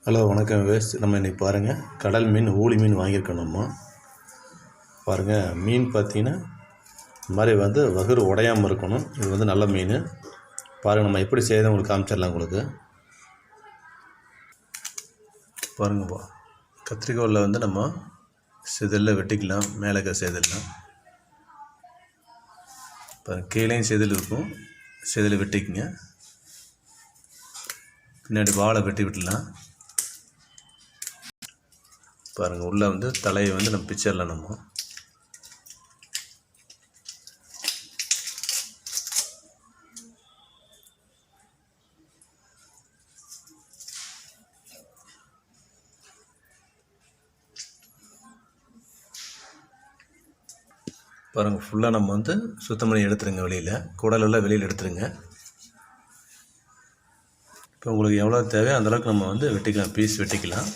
Hello வணக்கம் waste. நம்ம இன்றைக்கி பாருங்கள், கடல் மீன் ஊளி மீன் வாங்கியிருக்கோம். நம்ம பாருங்கள், மீன் பார்த்திங்கன்னா இந்த மாதிரி வகுறு உடையாமல் இருக்கணும். இது நல்ல மீன். பாருங்கள், நம்ம எப்படி செய்யறது உங்களுக்கு காமிச்சிடலாம். உங்களுக்கு பாருங்கப்பா, கத்திரிக்கோலில் நம்ம செதிலில் வெட்டிக்கலாம். மேலே செதில்லாம் பாருங்கள், கீழேயும் செதில் இருக்கும். செதில் வெட்டிக்குங்க. பின்னாடி வாழை வெட்டி விட்டுலாம். பாருங்கள், உள்ளே தலையை நம்ம பிச்சிடலாம். நம்ம பாருங்கள், ஃபுல்லாக நம்ம சுத்தம் பண்ணி எடுத்துருங்க. வெளியில் குடலெல்லாம் வெளியில் எடுத்துருங்க. இப்போ உங்களுக்கு எவ்வளோ தேவையோ அந்தளவுக்கு நம்ம வெட்டிக்கலாம். பீஸ் வெட்டிக்கலாம்.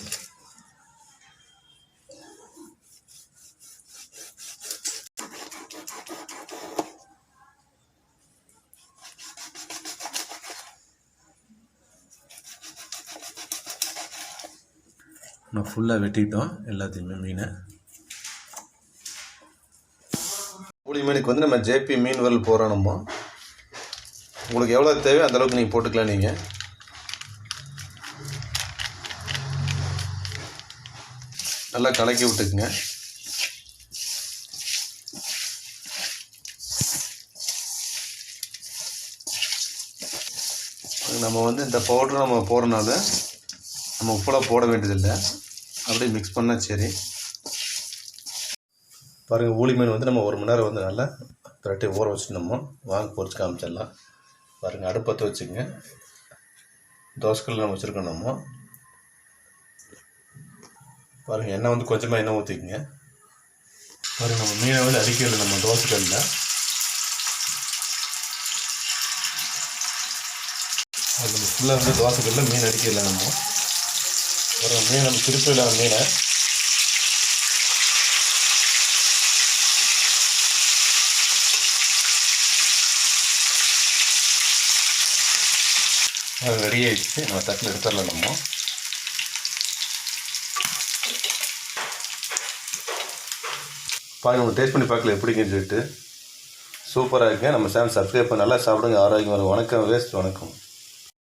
நான் ஃபுல்லாக வெட்டிட்டோம் எல்லாத்தையுமே மீனை. ஊளி மீனுக்கு நம்ம ஜேபி மீன் வறுவல் போகிறோம். நம்ம உங்களுக்கு எவ்வளோ தேவையோ அந்தளவுக்கு நீங்கள் போட்டுக்கலாம். நீங்கள் நல்லா கலக்கி விட்டுக்குங்க. நம்ம இந்த பவுடர் நம்ம போடுறனால நம்ம உப்பெல்லாம் போட வேண்டியதில்லை. அப்படியே மிக்ஸ் பண்ணால் சரி. பாருங்கள், ஊளி மீன் நம்ம 1 மணி நேரம் நல்லா பிரட்டி ஊற வச்சு நம்ம பொரிச்சு காமிச்சிடலாம். பாருங்கள், அடுப்பத்தை வச்சுக்கோங்க. தோசைக்கல் நம்ம வச்சுருக்கோம். நம்ம பாருங்கள், எண்ணெய் கொஞ்சமாக எண்ணெய் ஊற்றிக்குங்க. பாருங்கள், நம்ம மீனை அடிக்கிறது நம்ம தோசைக்கல்லில். அது நம்ம ஃபுல்லாக தோசைக்கல்லில் மீன் அடிக்கல. நம்ம ஒரு மீன் நம்ம திருப்பியில் மீனை ரெடி ஆகிடுச்சு. நம்ம தட்டில் எடுத்துடலாம். நம்ம பாருங்கள், நம்ம டேஸ்ட் பண்ணி பார்க்கல எப்படிங்கன்னு சொல்லிட்டு. சூப்பராக இருக்குங்க. நம்ம சேனல் சப்ஸ்கிரைப் பண்ணி நல்லா சாப்பிடுங்க. ஆரோக்கியம் வரும். வணக்கம் வேஸ்ட். வணக்கம்.